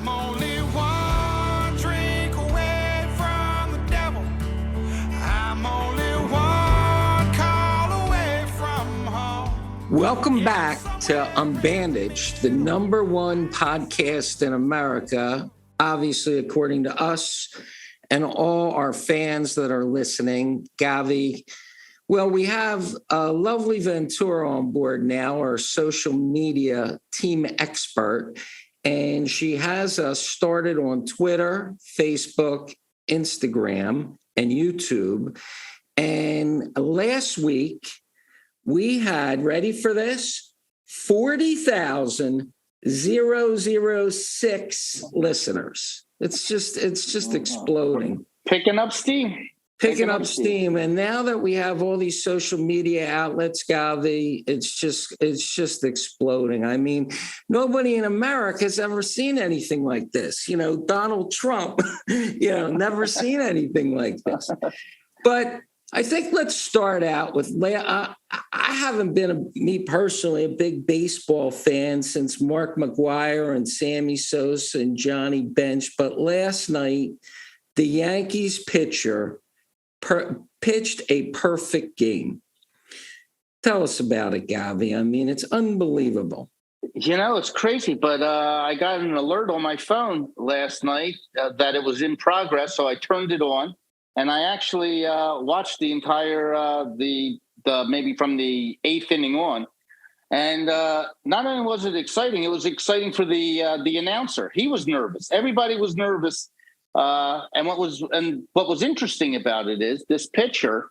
I'm only one drink away from the devil. I'm only one call away from home. Welcome back to Unbandaged, the #1 podcast in America, obviously, according to us and all our fans that are listening. Gavi, well, we have a lovely Ventura on board now, our social media team expert, and she has us started on Twitter, Facebook, Instagram, and YouTube. And last week, we had, ready for this, 40,006 listeners. It's just exploding. Picking up steam. And now that we have all these social media outlets, Gavi, it's just exploding. I mean, nobody in America has ever seen anything like this. You know, Donald Trump, never seen anything like this. But I think let's start out with, I haven't been, me personally, a big baseball fan since Mark McGwire and Sammy Sosa and Johnny Bench. But last night, the Yankees pitcher pitched a perfect game. Tell us about it, Gavi. I mean, it's unbelievable. You know, it's crazy, but I got an alert on my phone last night that it was in progress, so I turned it on, and I actually watched the entire, the maybe from the 8th inning on. And not only was it exciting for the announcer. He was nervous. Everybody was nervous. And what was interesting about it is this pitcher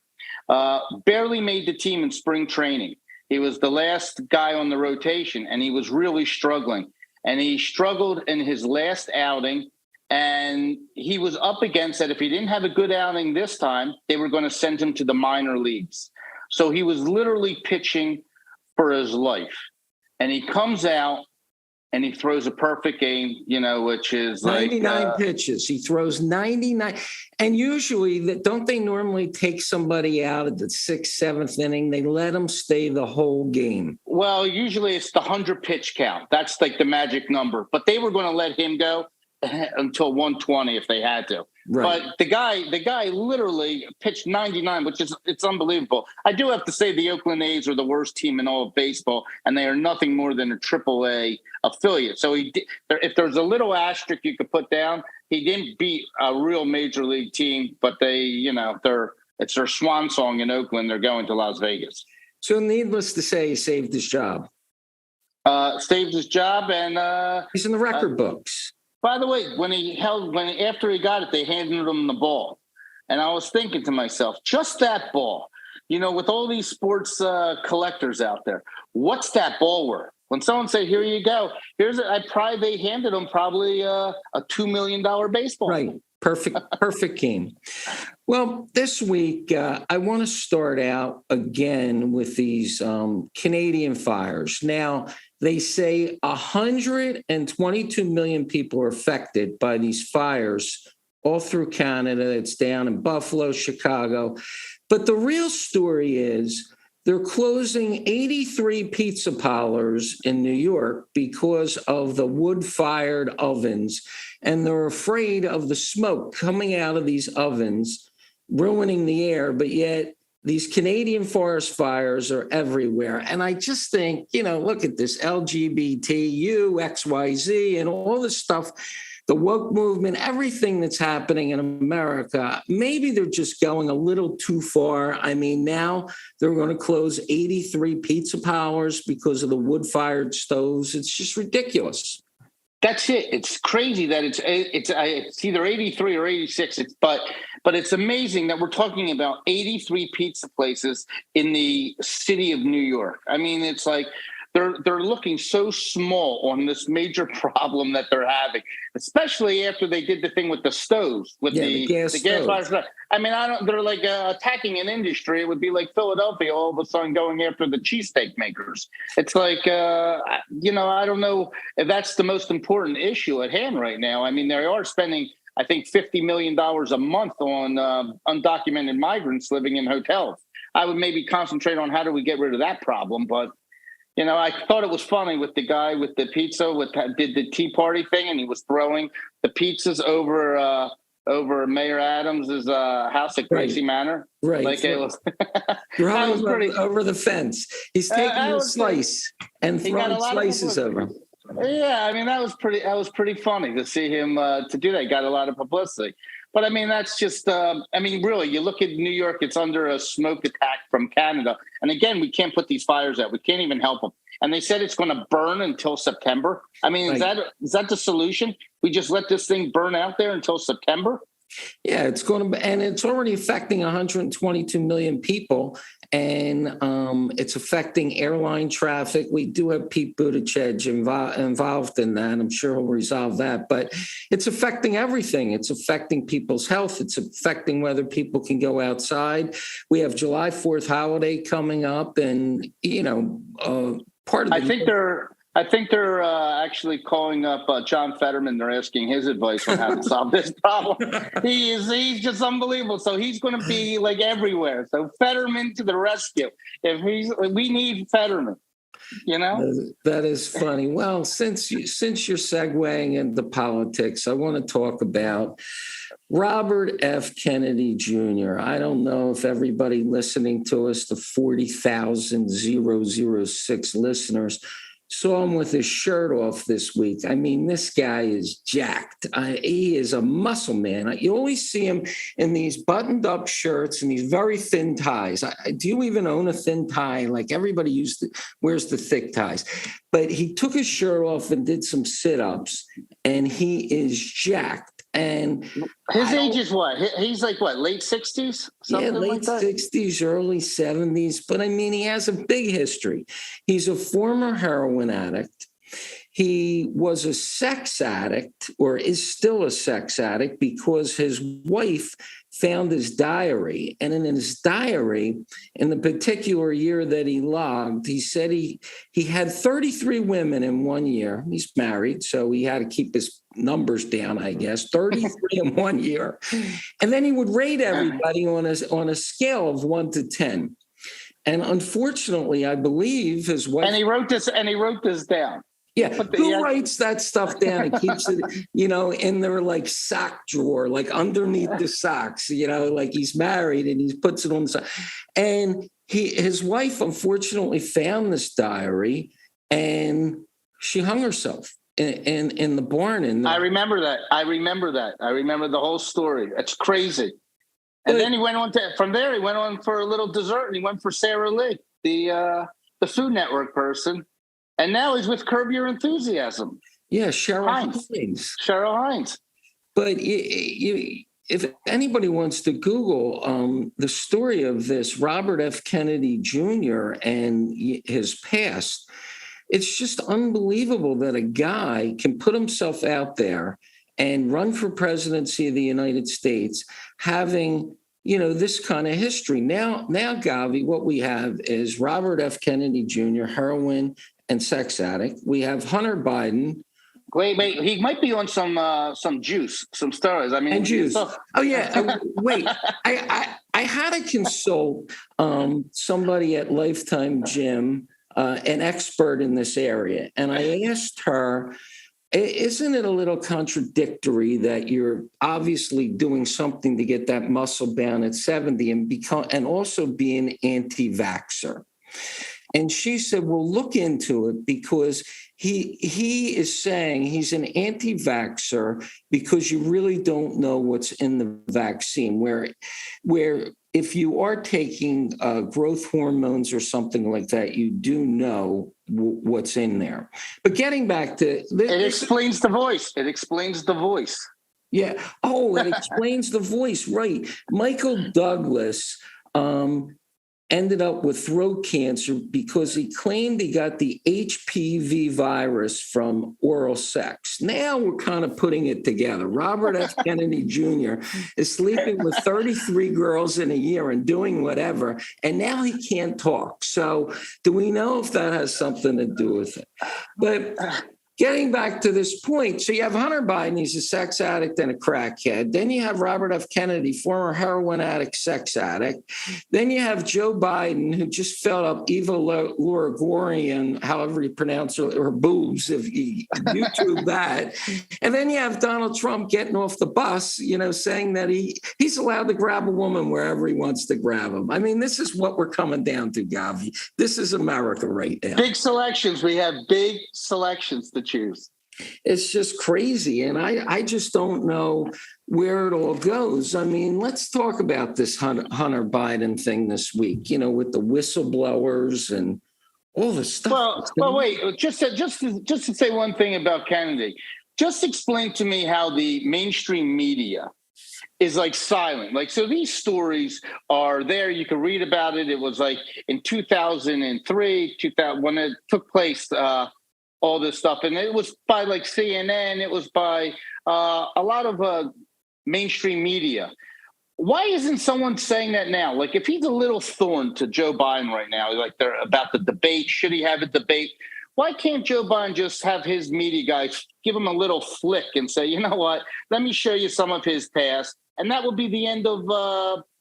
barely made the team in spring training. He was the last guy on the rotation, and he was really struggling. And he struggled in his last outing, and he was up against that. If he didn't have a good outing this time, they were going to send him to the minor leagues. So he was literally pitching for his life. And he comes out, and he throws a perfect game, which is 99 pitches. He throws 99. And usually, don't they normally take somebody out at the 6th, 7th inning? They let them stay the whole game. Well, usually it's the 100 pitch count. That's like the magic number. But they were going to let him go until 120 if they had to. Right. But the guy literally pitched 99, it's unbelievable. I do have to say the Oakland A's are the worst team in all of baseball, and they are nothing more than a AAA affiliate. So if there's a little asterisk you could put down, he didn't beat a real major league team, but it's their swan song in Oakland. They're going to Las Vegas. So needless to say, he saved his job. Saved his job, and he's in the record books. By the way, after he got it, they handed him the ball. And I was thinking to myself, just that ball, with all these sports collectors out there, what's that ball worth? When someone say, here you go, they handed him probably a $2 million baseball. Right. Perfect game. Well, this week, I want to start out again with these Canadian fires. Now, they say 122 million people are affected by these fires all through Canada. It's down in Buffalo, Chicago. But the real story is they're closing 83 pizza parlors in New York because of the wood-fired ovens. And they're afraid of the smoke coming out of these ovens, ruining the air. But yet these Canadian forest fires are everywhere. And I just think, look at this LGBTQ, XYZ, and all this stuff, the woke movement, everything that's happening in America. Maybe they're just going a little too far. I mean, now they're going to close 83 pizza parlors because of the wood-fired stoves. It's just ridiculous. That's it. It's crazy that it's either 83 or 86. But it's amazing that we're talking about 83 pizza places in the city of New York. I mean, it's like they're looking so small on this major problem that they're having, especially after they did the thing with the stoves, with the gas fires. I mean, they're like attacking an industry. It would be like Philadelphia all of a sudden going after the cheesesteak makers. It's like, I don't know if that's the most important issue at hand right now. I mean, they are spending, I think, $50 million a month on undocumented migrants living in hotels. I would maybe concentrate on how do we get rid of that problem, but You know, I thought it was funny with the guy with the pizza did the Tea Party thing, and he was throwing the pizzas over Mayor Adams's house at Gracie Manor. Right. Like it was. Throwing was pretty over the fence. He's taking a slice and throwing slices over. Yeah, I mean that was pretty funny to see him to do that. He got a lot of publicity. But I mean, that's just, I mean, really, you look at New York, it's under a smoke attack from Canada. And again, we can't put these fires out. We can't even help them. And they said it's going to burn until September. I mean, is that the solution? We just let this thing burn out there until September? Yeah, it's going to, and it's already affecting 122 million people, and it's affecting airline traffic. We do have Pete Buttigieg involved in that. I'm sure he'll resolve that, but it's affecting everything. It's affecting people's health. It's affecting whether people can go outside. We have July 4th holiday coming up, and part of I think they're actually calling up John Fetterman. They're asking his advice on how to solve this problem. He's just unbelievable. So he's going to be like everywhere. So Fetterman to the rescue. We need Fetterman. You know, that is funny. Well, since you're segueing into politics, I want to talk about Robert F. Kennedy Jr. I don't know if everybody listening to us, the 40,006 listeners, saw him with his shirt off this week. I mean, this guy is jacked. He is a muscle man. You always see him in these buttoned up shirts and these very thin ties. Do you even own a thin tie? Like everybody wears the thick ties. But he took his shirt off and did some sit-ups, and he is jacked. And his age is what? He's like what, late 60s? Yeah, late 60s, early 70s. But I mean, he has a big history. He's a former heroin addict. He was a sex addict, or is still a sex addict, because his wife found his diary. And in his diary, in the particular year that he logged, he said he had 33 women in 1 year. He's married, so he had to keep his numbers down, I guess. 33 in 1 year. And then he would rate everybody on a scale of 1 to 10. And unfortunately, I believe his wife... And he wrote this down. Yeah, who writes that stuff down and keeps it, in their like sock drawer, like underneath the socks, like he's married and he puts it on the side. And his wife unfortunately found this diary and she hung herself in the barn. I remember that. I remember the whole story. It's crazy. And then he went on from there, he went on for a little dessert and he went for Sarah Lee, the Food Network person. And now he's with Curb Your Enthusiasm. Yeah, Cheryl Hines. Cheryl Hines. But if anybody wants to Google the story of this Robert F. Kennedy Jr. and his past, it's just unbelievable that a guy can put himself out there and run for presidency of the United States having this kind of history. Now, Gavi, what we have is Robert F. Kennedy Jr., heroin and sex addict. We have Hunter Biden. Wait, he might be on some juice, some steroids. I mean, and juice. Oh yeah. Wait, I had to consult somebody at Lifetime Gym, an expert in this area, and I asked her, isn't it a little contradictory that you're obviously doing something to get that muscle down at 70 and also be an anti-vaxxer? And she said, well, look into it, because he is saying he's an anti-vaxxer because you really don't know what's in the vaccine, where if you are taking growth hormones or something like that, you do know what's in there. But getting back to... It explains the voice. It explains the voice. Yeah. Oh, it explains the voice, right. Michael Douglas ended up with throat cancer because he claimed he got the HPV virus from oral sex. Now we're kind of putting it together. Robert F. Kennedy Jr. is sleeping with 33 girls in a year and doing whatever, and now he can't talk. So do we know if that has something to do with it? But getting back to this point, so you have Hunter Biden, he's a sex addict and a crackhead. Then you have Robert F. Kennedy, former heroin addict, sex addict. Then you have Joe Biden, who just felt up Eva Longoria, however you pronounce her boobs, if you YouTube that. And then you have Donald Trump getting off the bus, saying that he's allowed to grab a woman wherever he wants to grab them. I mean, this is what we're coming down to, Gavi. This is America right now. Big selections. We have big selections to choose. It's just crazy. And I just don't know where it all goes. I mean, let's talk about this Hunter Biden thing this week, with the whistleblowers and all the stuff. Well, wait, just to say one thing about Kennedy. Just explain to me how the mainstream media is like silent. Like, so these stories are there. You can read about it. It was like in 2003, when it took place, all this stuff. And it was by like CNN. It was by a lot of mainstream media. Why isn't someone saying that now? Like, if he's a little thorn to Joe Biden right now, like they're about the debate, should he have a debate? Why can't Joe Biden just have his media guys give him a little flick and say, you know what, let me show you some of his past. And that would be the end of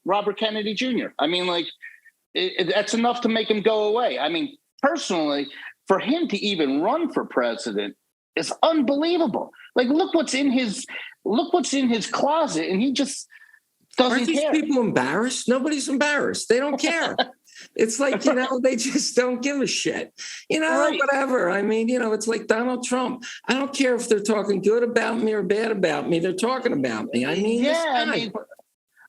Robert Kennedy Jr. I mean, like, that's enough to make him go away. I mean, personally, for him to even run for president is unbelievable. Like, look what's in his closet, and he just doesn't Aren't these care. people embarrassed? Nobody's embarrassed. They don't care. It's like, they just don't give a shit. Right. Whatever. I mean, it's like Donald Trump. I don't care if they're talking good about me or bad about me. They're talking about me. I mean,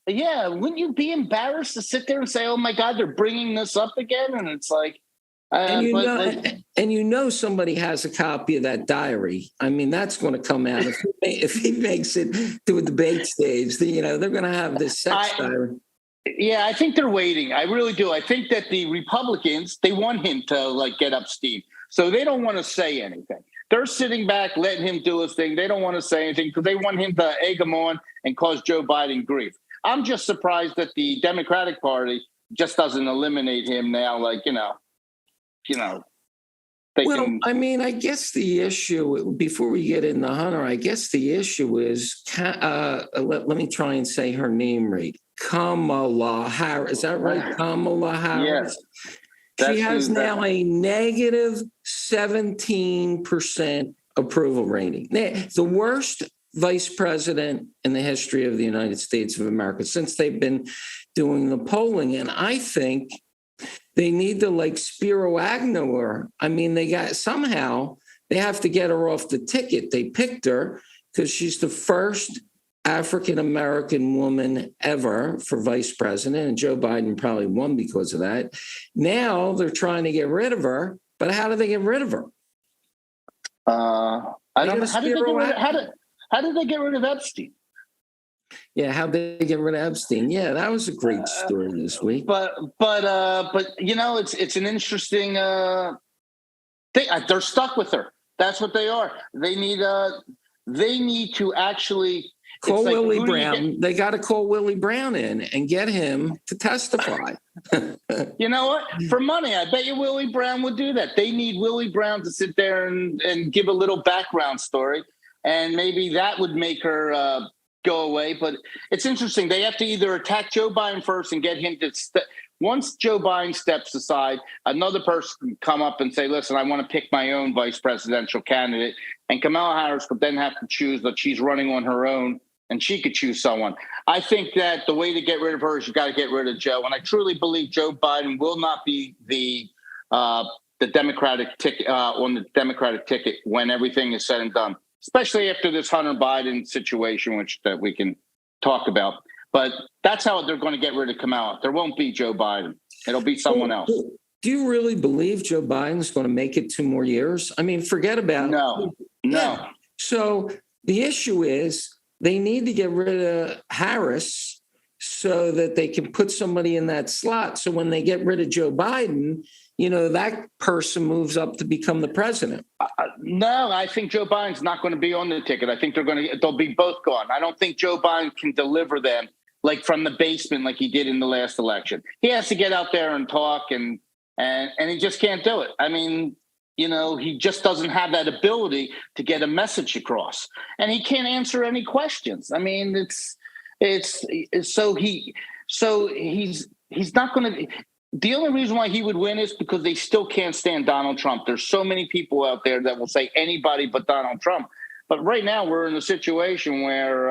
yeah. Wouldn't you be embarrassed to sit there and say, "Oh my God, they're bringing this up again"? And it's like, somebody has a copy of that diary. I mean, that's going to come out if he makes it to a debate stage. They're going to have this sex diary. Yeah, I think they're waiting. I really do. I think that the Republicans, they want him to get up steam. So they don't want to say anything. They're sitting back, letting him do his thing. They don't want to say anything because they want him to egg him on and cause Joe Biden grief. I'm just surprised that the Democratic Party just doesn't eliminate him now. I mean, I guess the issue, before we get into Hunter, I guess the issue is, let me try and say her name right. Kamala Harris. Is that right? Kamala Harris. Yes. She has now a negative 17% approval rating. The worst vice president in the history of the United States of America since they've been doing the polling. And I think they need to Spiro Agnew her. I mean, they have to get her off the ticket. They picked her because she's the first African-American woman ever for vice president, and Joe Biden probably won because of that. Now they're trying to get rid of her, but how do they get rid of her? I don't know. How did they get rid of Epstein? Yeah, how they get rid of Epstein? Yeah, that was a great story this week. But it's an interesting thing. They're stuck with her. That's what they are. They need to actually call Willie Brown. They got to call Willie Brown in and get him to testify. You know what? For money, I bet you Willie Brown would do that. They need Willie Brown to sit there and give a little background story, and maybe that would make her go away. But it's interesting. They have to either attack Joe Biden first and get him to once Joe Biden steps aside, another person can come up and say, listen, I want to pick my own vice presidential candidate. And Kamala Harris would then have to choose that she's running on her own and she could choose someone. I think that the way to get rid of her is you got to get rid of Joe. And I truly believe Joe Biden will not be the Democratic ticket on the Democratic ticket when everything is said and done, especially after this Hunter Biden situation, which that we can talk about. But that's how they're going to get rid of Kamala. There won't be Joe Biden. It'll be someone else. Do you really believe Joe Biden's going to make it 2 more years? I mean, forget about No. Yeah. So the issue is they need to get rid of Harris so that they can put somebody in that slot. So when they get rid of Joe Biden, that person moves up to become the president. No, I think Joe Biden's not going to be on the ticket. I think they'll be both gone. I don't think Joe Biden can deliver them from the basement like he did in the last election. He has to get out there and talk and he just can't do it. I mean, he just doesn't have that ability to get a message across, and he can't answer any questions. I mean, he's not going to. The only reason why he would win is because they still can't stand Donald Trump. There's so many people out there that will say anybody but Donald Trump. But right now we're in a situation where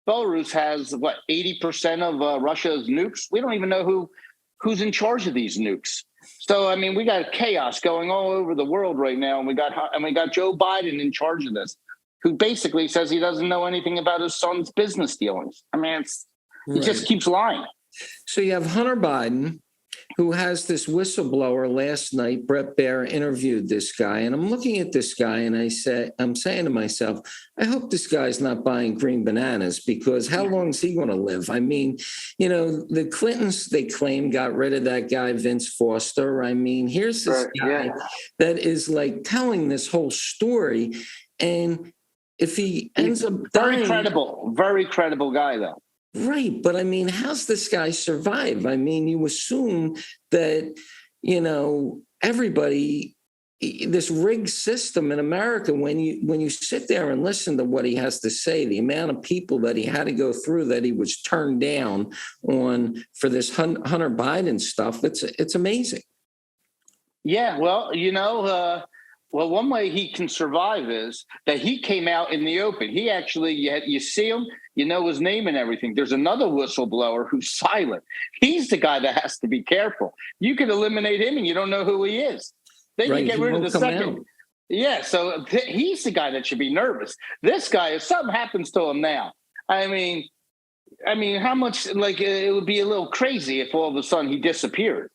Belarus has 80% of Russia's nukes. We don't even know who's in charge of these nukes. So I mean, we got chaos going all over the world right now, and we got Joe Biden in charge of this, who basically says he doesn't know anything about his son's business dealings. I mean, he just keeps lying. So you have Hunter Biden, who has this whistleblower. Last night, Brett Baer interviewed this guy, and I'm looking at this guy, and I'm saying to myself, I hope this guy's not buying green bananas, because how long is he going to live? I mean, the Clintons, they claim, got rid of that guy, Vince Foster. I mean, here's this guy that is like telling this whole story, and if he ends up dying, very credible guy, though. Right. But I mean, how's this guy survive? I mean, you assume that, everybody, this rigged system in America, when you sit there and listen to what he has to say, the amount of people that he had to go through, that he was turned down on for this Hunter Biden stuff, it's amazing. Yeah. Well, one way he can survive is that he came out in the open. He actually, you see him, his name and everything. There's another whistleblower who's silent. He's the guy that has to be careful. You can eliminate him and you don't know who he is. Then you get rid of the second. Out. Yeah, so he's the guy that should be nervous. This guy, if something happens to him now, I mean, how much, it would be a little crazy if all of a sudden he disappeared.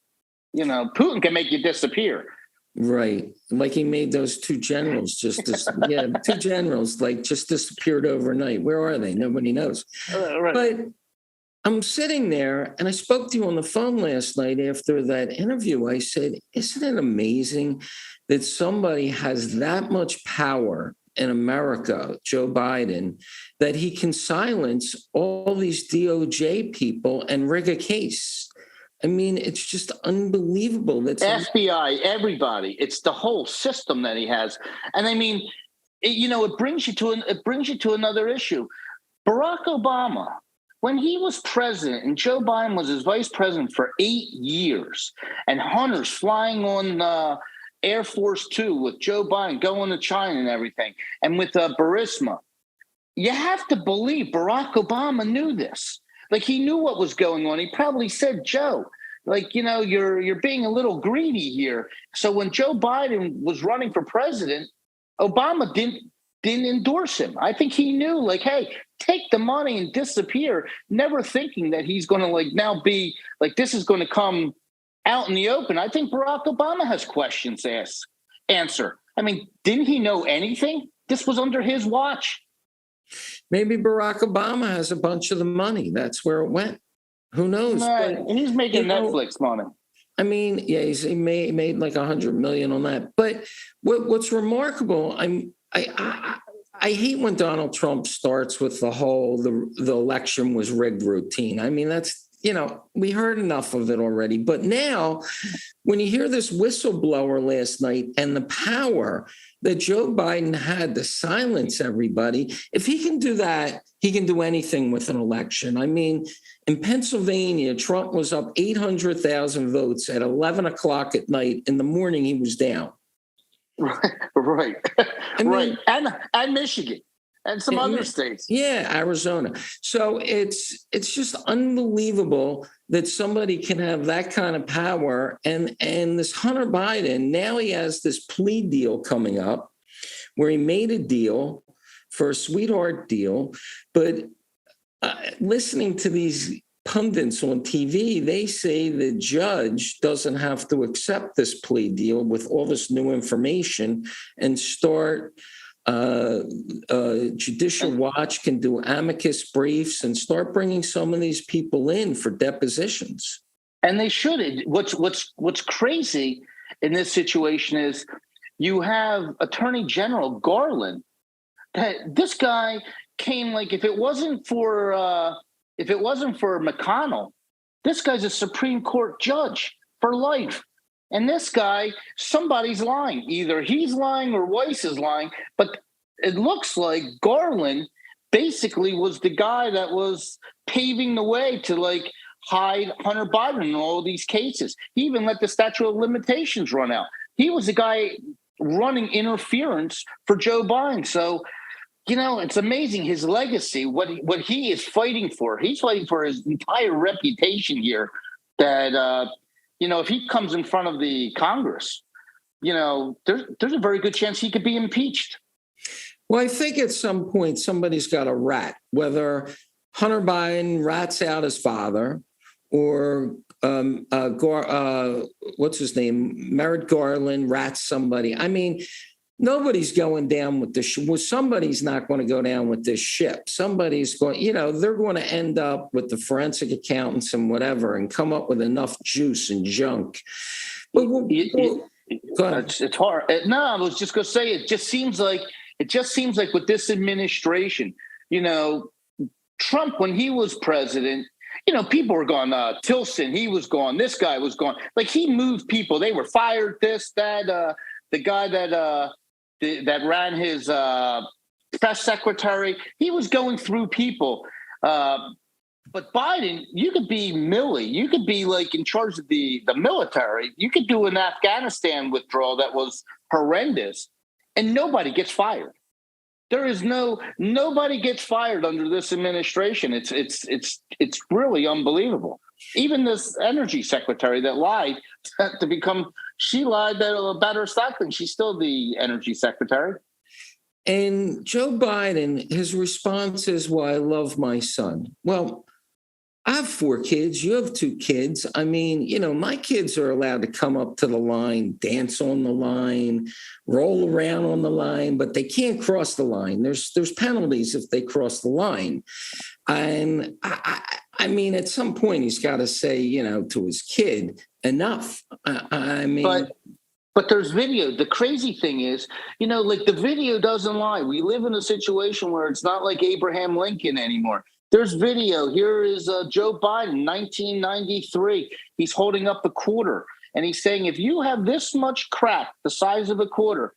Putin can make you disappear. Right. Like he made those two generals just disappeared overnight. Where are they? Nobody knows. Right. But I'm sitting there, and I spoke to you on the phone last night after that interview. I said, isn't it amazing that somebody has that much power in America, Joe Biden, that he can silence all these DOJ people and rig a case? I mean, it's just unbelievable. That's FBI, everybody. It's the whole system that he has, and I mean, it brings you to another issue. Barack Obama, when he was president, and Joe Biden was his vice president for 8 years, and Hunter's flying on Air Force Two with Joe Biden going to China and everything, and with Burisma, you have to believe Barack Obama knew this. Like, he knew what was going on. He probably said, Joe, you're being a little greedy here. So when Joe Biden was running for president, Obama didn't endorse him. I think he knew, hey, take the money and disappear, never thinking that he's going to now be this is going to come out in the open. I think Barack Obama has questions to answer. I mean, didn't he know anything? This was under his watch. Maybe Barack Obama has a bunch of the money. That's where it went. Who knows? Right. But, he's making Netflix money. I mean, yeah, he made like $100 million on that. But what's remarkable, I hate when Donald Trump starts with the whole the election was rigged routine. I mean, that's, we heard enough of it already. But now, when you hear this whistleblower last night and the power that Joe Biden had to silence everybody, if he can do that, he can do anything with an election. I mean, in Pennsylvania, Trump was up 800,000 votes at 11 o'clock at night. In the morning, he was down. Right. Right. And Michigan. And some other states. Yeah, Arizona. So it's just unbelievable that somebody can have that kind of power. And this Hunter Biden, now he has this plea deal coming up where he made a deal for a sweetheart deal. But listening to these pundits on TV, they say the judge doesn't have to accept this plea deal with all this new information and start... Judicial Watch can do amicus briefs and start bringing some of these people in for depositions. And they should. What's crazy in this situation is you have Attorney General Garland. This guy came if it wasn't for McConnell, this guy's a Supreme Court judge for life. And this guy, somebody's lying. Either he's lying or Weiss is lying. But it looks like Garland basically was the guy that was paving the way to like hide Hunter Biden in all these cases. He even let the statute of limitations run out. He was the guy running interference for Joe Biden. So, it's amazing his legacy, what he is fighting for. He's fighting for his entire reputation here that, if he comes in front of the Congress, there's a very good chance he could be impeached. Well, I think at some point somebody's got a rat, whether Hunter Biden rats out his father or what's his name? Merrick Garland rats somebody. I mean, nobody's going down with this. Well, somebody's not going to go down with this ship. Somebody's going, they're going to end up with the forensic accountants and whatever and come up with enough juice and junk. But it's hard. No, I was just going to say, it just seems like with this administration, Trump, when he was president, people were going, Tilson, he was gone. This guy was gone. Like, he moved people. They were fired, this, that, the guy that ran his press secretary, he was going through people. But Biden, you could be Milley. You could be like in charge of the military. You could do an Afghanistan withdrawal that was horrendous, and nobody gets fired. There is nobody gets fired under this administration. It's really unbelievable. Even this energy secretary that lied she lied about her stock thing. She's still the energy secretary. And Joe Biden, his response is, well, I love my son. Well, I have 4 kids. You have 2 kids. I mean, my kids are allowed to come up to the line, dance on the line, roll around on the line, but they can't cross the line. There's penalties if they cross the line. And I mean, at some point, he's got to say, to his kid, enough. But there's video. The crazy thing is, like, the video doesn't lie. We live in a situation where it's not like Abraham Lincoln anymore. There's video. Here is Joe Biden, 1993. He's holding up the quarter, and he's saying, if you have this much crack, the size of a quarter,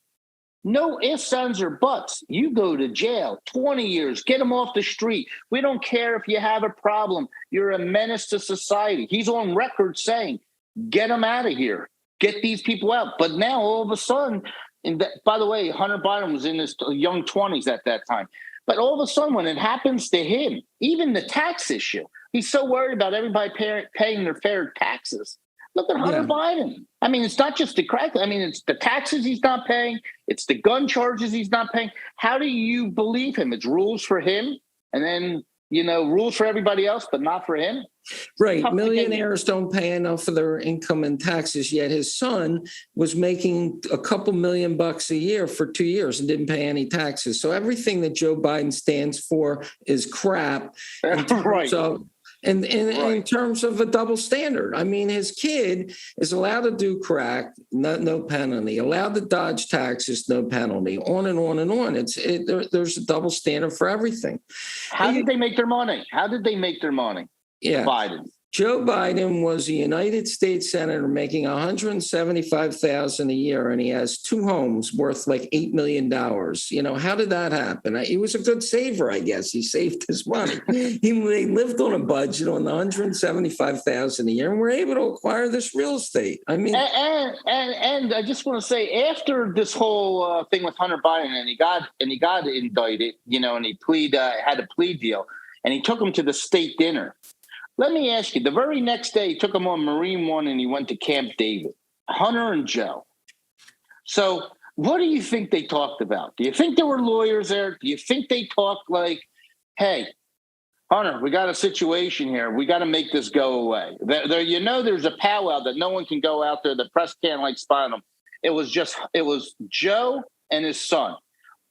no ifs, ands, or buts. You go to jail, 20 years, get them off the street. We don't care if you have a problem. You're a menace to society. He's on record saying, get them out of here. Get these people out. But now, all of a sudden, by the way, Hunter Biden was in his young 20s at that time. But all of a sudden, when it happens to him, even the tax issue, he's so worried about everybody paying their fair taxes. Look at Hunter Biden. I mean, it's not just the crack. I mean, it's the taxes he's not paying. It's the gun charges he's not paying. How do you believe him? It's rules for him and then, rules for everybody else, but not for him. Right. Millionaires don't pay enough for their income and taxes, yet his son was making a couple $1,000,000 a year for 2 years and didn't pay any taxes. So everything that Joe Biden stands for is crap. Right. In terms of a double standard. I mean, his kid is allowed to do crack, no penalty. Allowed to dodge taxes, no penalty. On and on and on. There's a double standard for everything. How did they make their money? Yeah. Biden. Joe Biden was a United States senator making $175,000 a year, and he has 2 homes worth like $8 million. How did that happen? He was a good saver, I guess. He saved his money. They lived on a budget on the $175,000 a year, and were able to acquire this real estate. I mean, and I just want to say, after this whole thing with Hunter Biden, and he got indicted, and he had a plea deal, and he took him to the state dinner. Let me ask you, the very next day, he took him on Marine One and he went to Camp David, Hunter and Joe. So what do you think they talked about? Do you think there were lawyers there? Do you think they talked like, hey, Hunter, we got a situation here. We got to make this go away. There's a powwow that no one can go out there. The press can't spy on them. It was Joe and his son.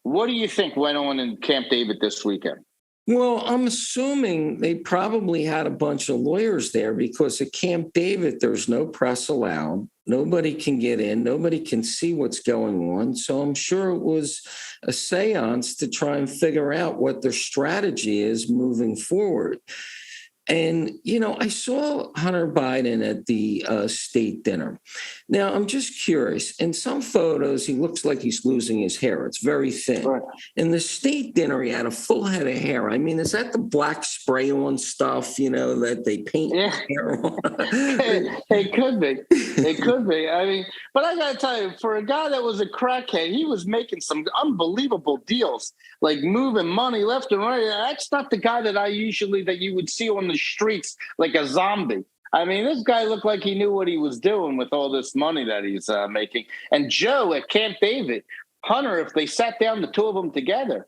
What do you think went on in Camp David this weekend? Well, I'm assuming they probably had a bunch of lawyers there because at Camp David, there's no press allowed. Nobody can get in. Nobody can see what's going on. So I'm sure it was a seance to try and figure out what their strategy is moving forward. And, I saw Hunter Biden at the state dinner. Now, I'm just curious. In some photos, he looks like he's losing his hair. It's very thin. Right. In the state dinner, he had a full head of hair. I mean, is that the black spray on stuff, that they paint hair on? It could be. It could be. I mean, but I got to tell you, for a guy that was a crackhead, he was making some unbelievable deals, like moving money left and right. That's not the guy that you would see on the streets like a zombie. I mean, this guy looked like he knew what he was doing with all this money that he's making. And Joe at Camp David, Hunter, if they sat down, the two of them together,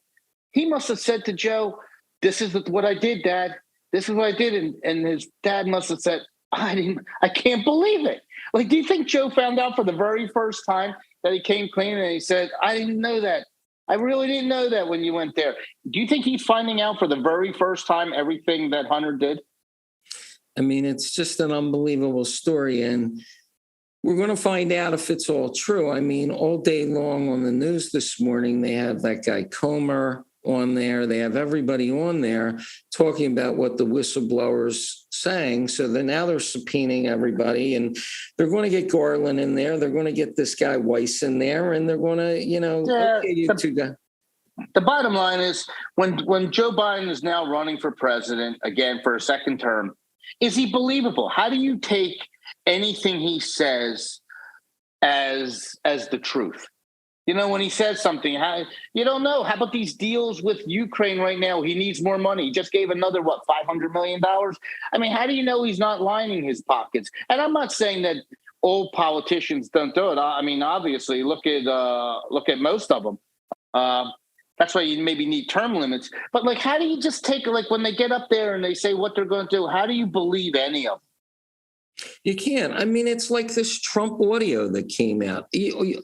he must have said to Joe, "This is what I did, Dad. This is what I did." And his dad must have said, I can't believe it. Like, do you think Joe found out for the very first time that he came clean and he said, "I didn't know that. I really didn't know that when you went there"? Do you think he's finding out for the very first time everything that Hunter did? I mean, it's just an unbelievable story. And we're going to find out if it's all true. I mean, all day long on the news this morning, they have that guy Comer on there. They have everybody on there talking about what the whistleblowers saying. So now they're subpoenaing everybody, and they're going to get Garland in there. They're going to get this guy Weiss in there, and they're going to, okay, you two guys. The bottom line is when Joe Biden is now running for president again for a second term, is he believable? How do you take anything he says as the truth? When he says something, you don't know. How about these deals with Ukraine right now? He needs more money. He just gave another, $500 million? I mean, how do you know he's not lining his pockets? And I'm not saying that all politicians don't do it. I mean, obviously, look at most of them. That's why you maybe need term limits. But how do you just take when they get up there and they say what they're going to do? How do you believe any of them? You can't. I mean, it's like this Trump audio that came out. You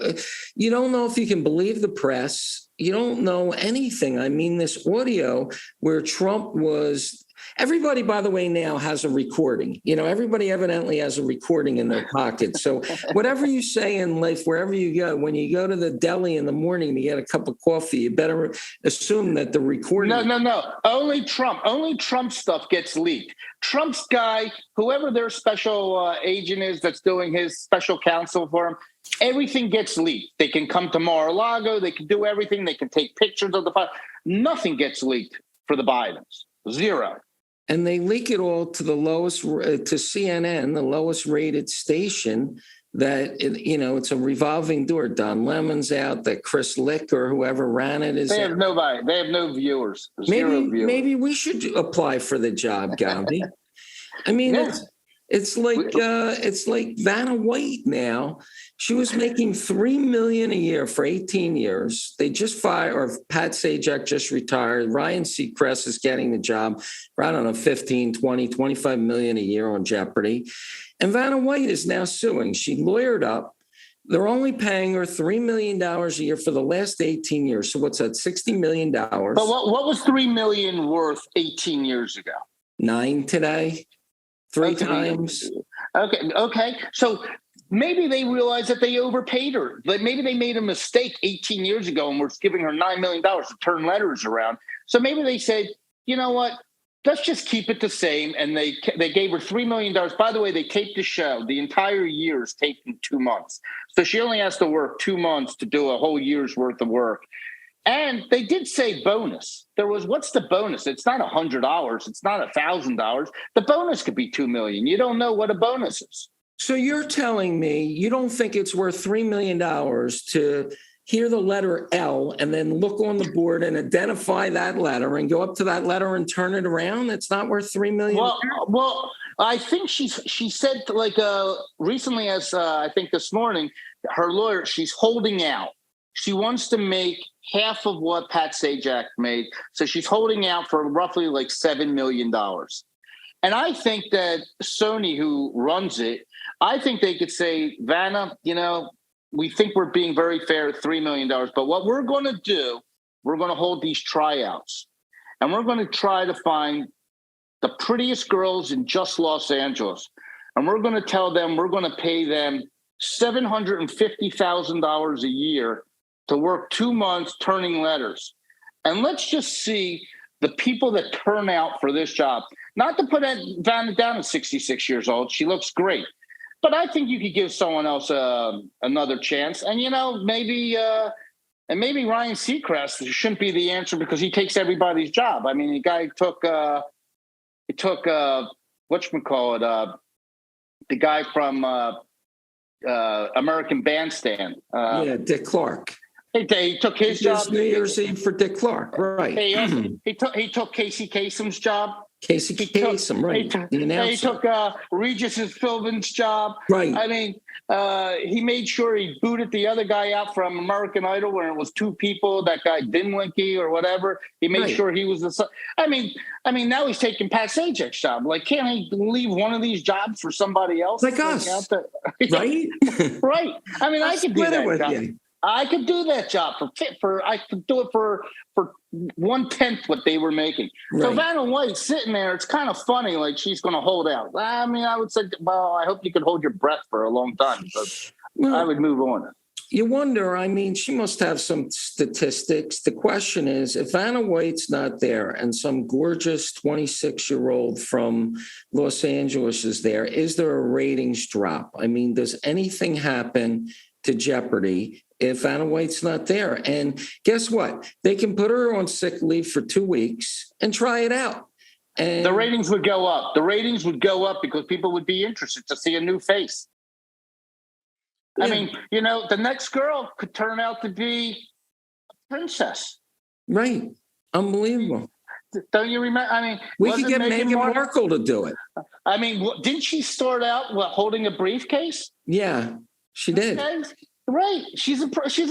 don't know if you can believe the press. You don't know anything. I mean, this audio where Trump was. Everybody, by the way, now has a recording. Everybody evidently has a recording in their pocket. So whatever you say in life, wherever you go, when you go to the deli in the morning to get a cup of coffee, you better assume that the recording. No. Only Trump stuff gets leaked. Trump's guy, whoever their special agent is that's doing his special counsel for him, everything gets leaked. They can come to Mar-a-Lago. They can do everything. They can take pictures of the file. Nothing gets leaked for the Bidens. Zero. And they leak it all to the lowest, to CNN, the lowest rated station. That it's a revolving door. Don Lemon's out. That Chris Lick or whoever ran it is. They have nobody. They have no viewers. Maybe Zero viewers. Maybe we should apply for the job, Gandhi. I mean, it's like Vanna White now. She was making $3 million a year for 18 years. They just fired, or Pat Sajak just retired. Ryan Seacrest is getting the job for, I don't know, 15, 20, 25 million a year on Jeopardy. And Vanna White is now suing. She lawyered up. They're only paying her $3 million a year for the last 18 years. So what's that, $60 million? But what was $3 million worth 18 years ago? 9 today. 3 times. Okay. So maybe they realized that they overpaid her. Like maybe they made a mistake 18 years ago and were giving her $9 million to turn letters around. So maybe they said, you know what? Let's just keep it the same. And they gave her $3 million. By the way, they taped the show. The entire year is taped in 2 months. So she only has to work 2 months to do a whole year's worth of work. And they did say bonus. What's the bonus? It's not $100. It's not $1,000. The bonus could be $2 million. You don't know what a bonus is. So you're telling me you don't think it's worth $3 million to hear the letter L and then look on the board and identify that letter and go up to that letter and turn it around? It's not worth $3 million. Well, I think she said recently, as I think this morning, her lawyer, she's holding out. She wants to make half of what Pat Sajak made. So she's holding out for roughly $7 million. And I think that Sony, who runs it, I think they could say, Vanna, we think we're being very fair at $3 million. But what we're going to do, we're going to hold these tryouts. And we're going to try to find the prettiest girls in just Los Angeles. And we're going to tell them we're going to pay them $750,000 a year to work 2 months turning letters. And let's just see the people that turn out for this job, not to put Vanna down at 66 years old. She looks great. But I think you could give someone else another chance. And, maybe Ryan Seacrest shouldn't be the answer because he takes everybody's job. I mean, the guy took whatchamacallit, the guy from American Bandstand. Dick Clark. He took his job. New Year's Eve for Dick Clark, right? He took Casey Kasem's job. Casey Kasem, right? He took Regis Philbin's job. Right. I mean, he made sure he booted the other guy out from American Idol when it was two people. That guy Dinwiddie or whatever. He made sure he was the. I mean, now he's taking Pat Sajak's job. Like, can't he leave one of these jobs for somebody else? Like us, right? Right. I mean, I could do that with job. you. I could do that job I could do it for 1/10 what they were making. Right. So Vanna White sitting there, it's kind of funny, like she's going to hold out. I mean, I would say, well, I hope you could hold your breath for a long time. But I would move on. You wonder, I mean, she must have some statistics. The question is, if Vanna White's not there and some gorgeous 26-year-old from Los Angeles is there, is there a ratings drop? I mean, does anything happen to Jeopardy if Vanna White's not there? And guess what? They can put her on sick leave for 2 weeks and try it out. And the ratings would go up. The ratings would go up because people would be interested to see a new face. Yeah. I mean, the next girl could turn out to be a princess. Right. Unbelievable. Don't you remember? I mean, we could get Meghan Markle to do it. I mean, didn't she start out holding a briefcase? Yeah, she did. Okay. Right. She's a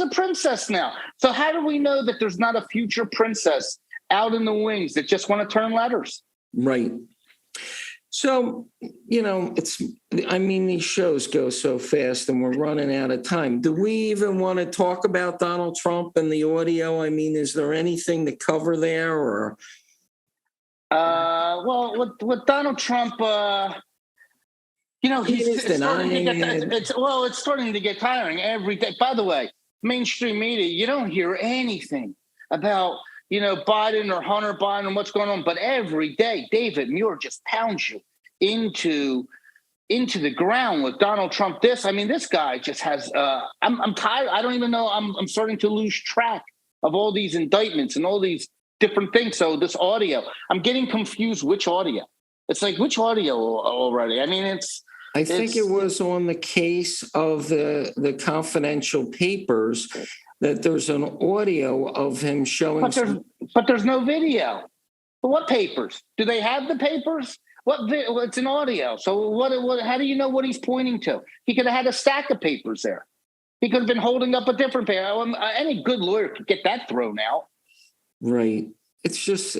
princess now. So how do we know that there's not a future princess out in the wings that just want to turn letters? Right. So, these shows go so fast and we're running out of time. Do we even want to talk about Donald Trump and the audio? I mean, is there anything to cover there or? Well, with Donald Trump, it's starting to get tiring every day. By the way, mainstream media, you don't hear anything about, Biden or Hunter Biden and what's going on. But every day, David Muir just pounds you into the ground with Donald Trump. This guy just has, I'm tired. I don't even know. I'm starting to lose track of all these indictments and all these different things. So this audio, I'm getting confused. Which audio? It's like, which audio already? I mean, I think it was on the case of the confidential papers that there's an audio of him showing. But there's no video. But what papers? Do they have the papers? It's an audio. So what? How do you know what he's pointing to? He could have had a stack of papers there. He could have been holding up a different paper. Any good lawyer could get that thrown out. Right. It's just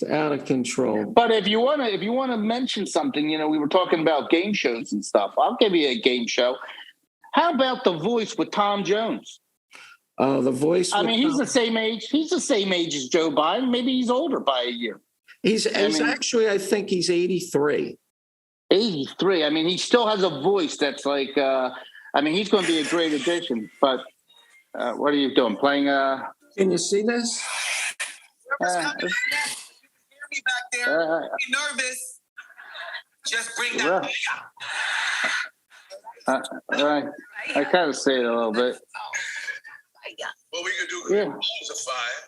out of control. But if you want to mention something, we were talking about game shows and stuff. I'll give you a game show. How about The Voice with Tom Jones? The Voice. He's the same age. He's the same age as Joe Biden. Maybe he's older by a year. He's actually, I think he's 83. 83. I mean, he still has a voice that's like. He's going to be a great addition. But what are you doing? Playing? Can you see this? You hear me back there? Be nervous. Just bring that. Right. I kind of say it a little bit. What we can do? Yeah. Balls of fire.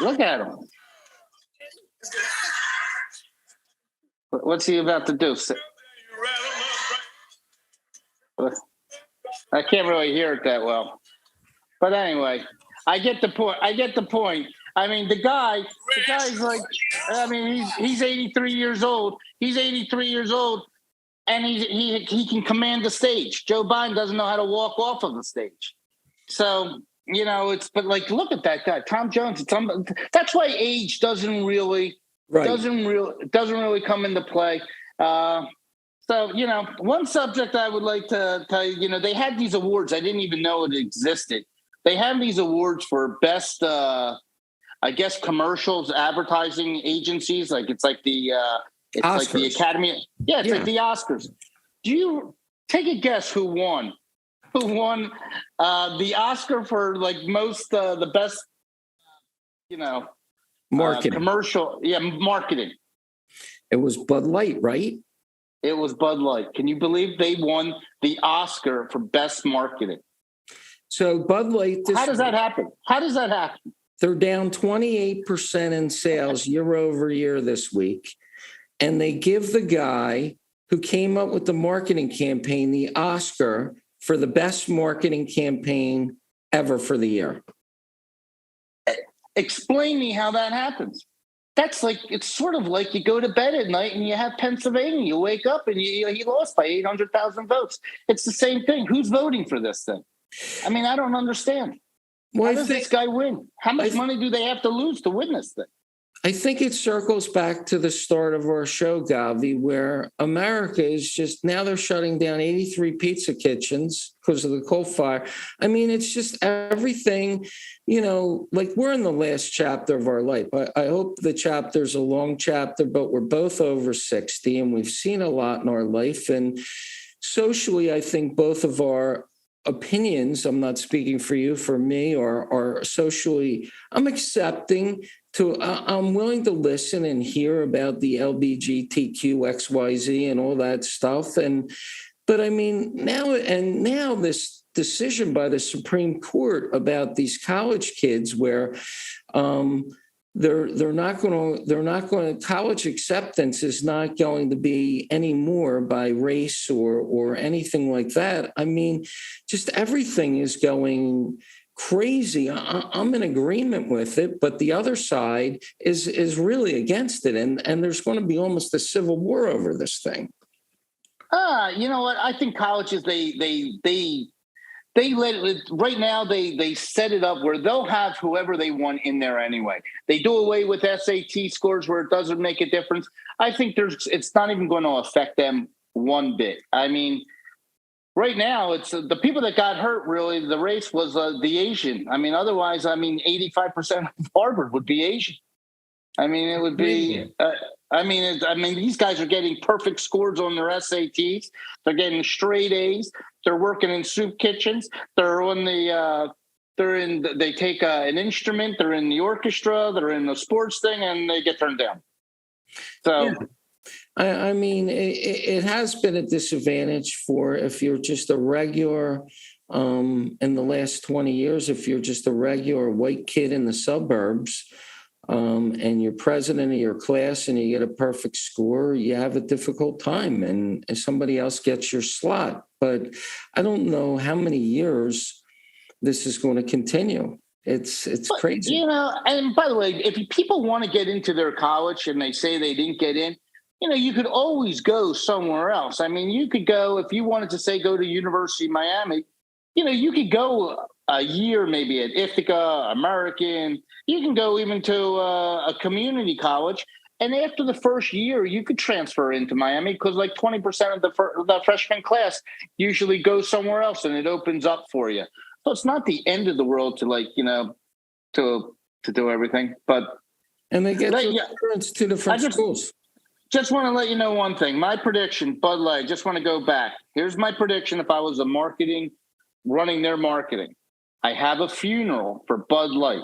Look at him. What's he about to do? I can't really hear it that well. But anyway, I get the point. I mean, the guy's like, he's 83 years old. He's 83 years old, and he can command the stage. Joe Biden doesn't know how to walk off of the stage. So, but like, look at that guy, Tom Jones. That's why age doesn't really come into play. So, one subject I would like to tell you, they had these awards. I didn't even know it existed. They have these awards for best, commercials, advertising agencies. Like it's like the Academy. Yeah, it's like the Oscars. Do you take a guess who won? Who won the Oscar for like most the best, Marketing. commercial. Yeah, marketing. It was Bud Light, right? It was Bud Light. Can you believe they won the Oscar for best marketing? So Bud Light. How does that happen? How does that happen? They're down 28% in sales year over year this week. And they give the guy who came up with the marketing campaign the Oscar for the best marketing campaign ever for the year. Explain me how that happens. That's like, it's sort of like you go to bed at night and you have Pennsylvania. You wake up and he lost by 800,000 votes. It's the same thing. Who's voting for this thing? I mean, I don't understand. Well, How does this guy win? How much money do they have to lose to win this thing? I think it circles back to the start of our show, Gavi, where America is just now they're shutting down 83 pizza kitchens because of the coal fire. I mean, it's just everything, like we're in the last chapter of our life. I hope the chapter's a long chapter, but we're both over 60 and we've seen a lot in our life. And socially, I think both of our opinions, I'm not speaking for you, for me, or socially, I'm accepting I'm willing to listen and hear about the LBGTQ XYZ and all that stuff. But I mean, now this decision by the Supreme Court about these college kids where they're not going to college acceptance is not going to be any more by race or anything like that. I mean, just everything is going crazy. I'm in agreement with it, but the other side is really against it, and there's going to be almost a civil war over this thing. You know what? I think colleges they let it right now. They set it up where they'll have whoever they want in there anyway. They do away with SAT scores where it doesn't make a difference. I think it's not even going to affect them one bit. I mean, right now it's the people that got hurt. Really, the race was the Asian. I mean, otherwise, 85% of Harvard would be Asian. I mean, it would be. These guys are getting perfect scores on their SATs. They're getting straight A's. They're working in soup kitchens. They're on the. They take an instrument. They're in the orchestra. They're in the sports thing, and they get turned down. So. Yeah. I mean, it has been a disadvantage for if you're just a regular, in the last 20 years, if you're just a regular white kid in the suburbs, and you're president of your class and you get a perfect score, you have a difficult time and somebody else gets your slot. But I don't know how many years this is going to continue. It's crazy. And by the way, if people want to get into their college and they say they didn't get in, you could always go somewhere else. I mean, you could go, if you wanted to say go to University of Miami, you could go a year maybe at Ithaca, American. You can go even to a community college. And after the first year, you could transfer into Miami because like 20% of the freshman class usually goes somewhere else and it opens up for you. So it's not the end of the world to to do everything. And they get to different schools. Just want to let you know one thing. My prediction, Bud Light, just want to go back. Here's my prediction if I was running their marketing. I have a funeral for Bud Light.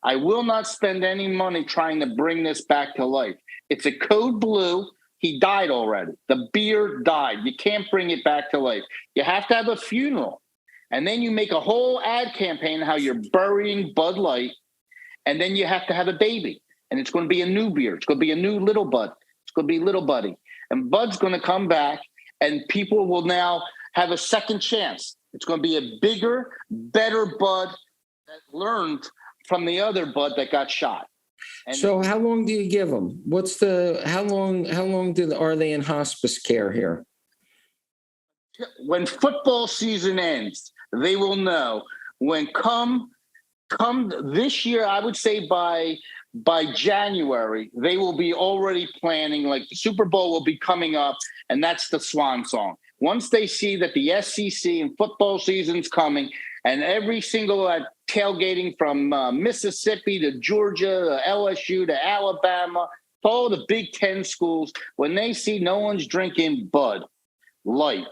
I will not spend any money trying to bring this back to life. It's a code blue. He died already. The beer died. You can't bring it back to life. You have to have a funeral. And then you make a whole ad campaign how you're burying Bud Light. And then you have to have a baby. And it's going to be a new beer. It's going to be a new Little Bud. It's going to be Little Buddy. And Bud's going to come back and people will now have a second chance. It's going to be a bigger, better Bud that learned from the other Bud that got shot. And so how long do you give them? How long are they in hospice care here? When football season ends, they will know. When come this year, I would say by January, they will be already planning, like the Super Bowl will be coming up, and that's the swan song. Once they see that the SEC and football season's coming, and every single tailgating from Mississippi to Georgia to LSU to Alabama, to all the Big Ten schools, when they see no one's drinking Bud Light,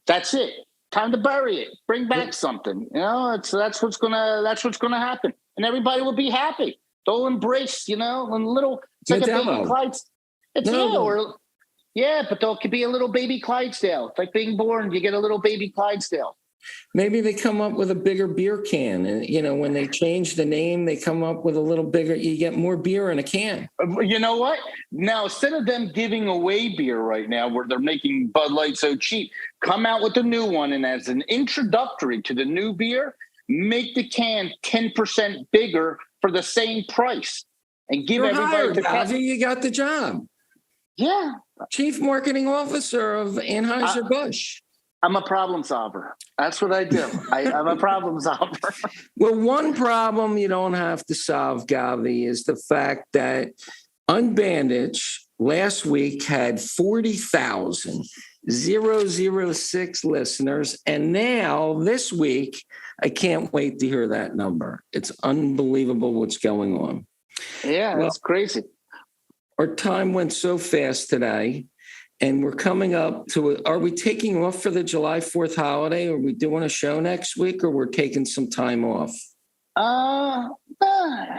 that's it. Time to bury it. Bring back something. That's what's gonna happen, and everybody will be happy. They'll embrace, a little. It's like a baby Modelo. Clydesdale. But there could be a little baby Clydesdale. It's like being born. You get a little baby Clydesdale. Maybe they come up with a bigger beer can. And, when they change the name, they come up with a little bigger, you get more beer in a can. You know what? Now, instead of them giving away beer right now, where they're making Bud Light so cheap, come out with a new one. And as an introductory to the new beer, make the can 10% bigger for the same price. And give everybody hired, you got the job. Yeah. Chief Marketing Officer of Anheuser-Busch. I'm a problem solver. That's what I do. I'm a problem solver. Well, one problem you don't have to solve, Gavi, is the fact that Unbandaged last week had 40,006 listeners. And now this week, I can't wait to hear that number. It's unbelievable what's going on. Yeah, that's crazy. Our time went so fast today. And we're coming up to are we taking off for the July 4th holiday? Are we doing a show next week, or we're taking some time off?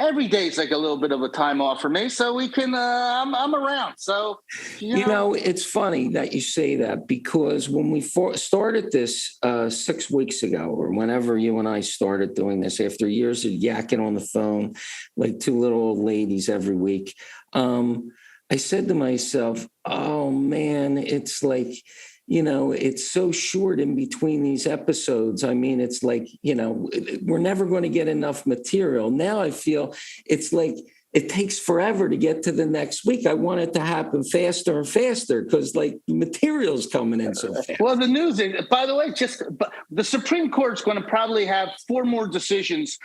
Every day's like a little bit of a time off for me, so we can. I'm around. So it's funny that you say that, because when we started this 6 weeks ago, or whenever you and I started doing this, after years of yakking on the phone like two little old ladies every week, I said to myself, oh, man, it's like, it's so short in between these episodes. I mean, it's like, we're never going to get enough material. Now I feel it's like it takes forever to get to the next week. I want it to happen faster and faster because, like, the material's coming in so fast. Well, the news is, by the way, the Supreme Court's going to probably have 4 more decisions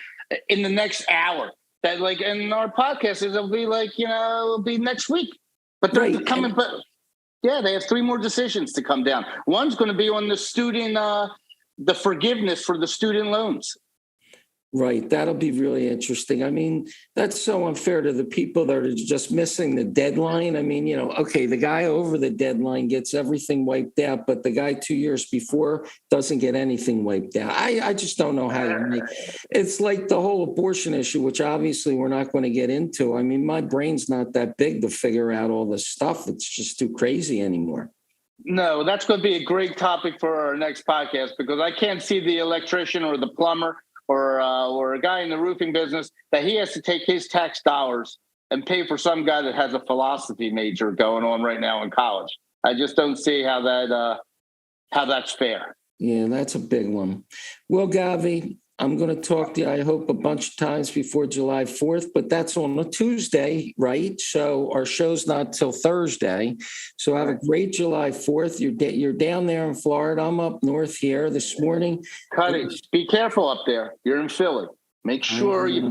in the next hour. That, like, in our podcast, it'll be like, it'll be next week. But they're coming. But yeah, they have 3 more decisions to come down. One's going to be on the student, the forgiveness for the student loans. Right. That'll be really interesting. I mean, that's so unfair to the people that are just missing the deadline. I mean, okay, the guy over the deadline gets everything wiped out, but the guy 2 years before doesn't get anything wiped out. I just don't know how you make it's like the whole abortion issue, which obviously we're not going to get into. I mean, my brain's not that big to figure out all this stuff. It's just too crazy anymore. No, that's going to be a great topic for our next podcast, because I can't see the electrician or the plumber or a guy in the roofing business that he has to take his tax dollars and pay for some guy that has a philosophy major going on right now in college. I just don't see how that's fair. Yeah, that's a big one. Well, Gavi, I'm going to talk to you, I hope, a bunch of times before July 4th, but that's on a Tuesday, right? So our show's not till Thursday. So have a great July 4th. You're down there in Florida. I'm up north here this morning. Cuddy, be careful up there. You're in Philly. Make sure you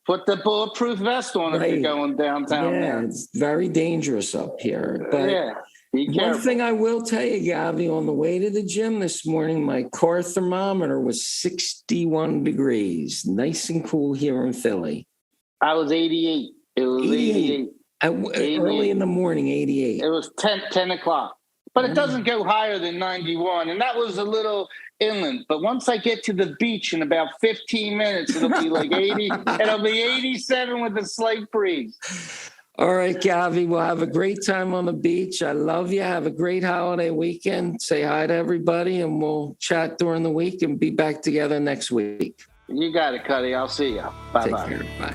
put the bulletproof vest on if you're going downtown. Yeah, it's very dangerous up here. But yeah. Be careful. One thing I will tell you, Gavi, on the way to the gym this morning, my car thermometer was 61 degrees. Nice and cool here in Philly. I was 88. It was 88. 88. Early in the morning, 88. It was 10 o'clock. But it doesn't go higher than 91. And that was a little inland. But once I get to the beach in about 15 minutes, it'll be like 80. It'll be 87 with a slight breeze. All right, Gavi, we'll have a great time on the beach. I love you. Have a great holiday weekend. Say hi to everybody, and we'll chat during the week and be back together next week. You got it, Cuddy. I'll see you. Bye-bye. Take care. Bye.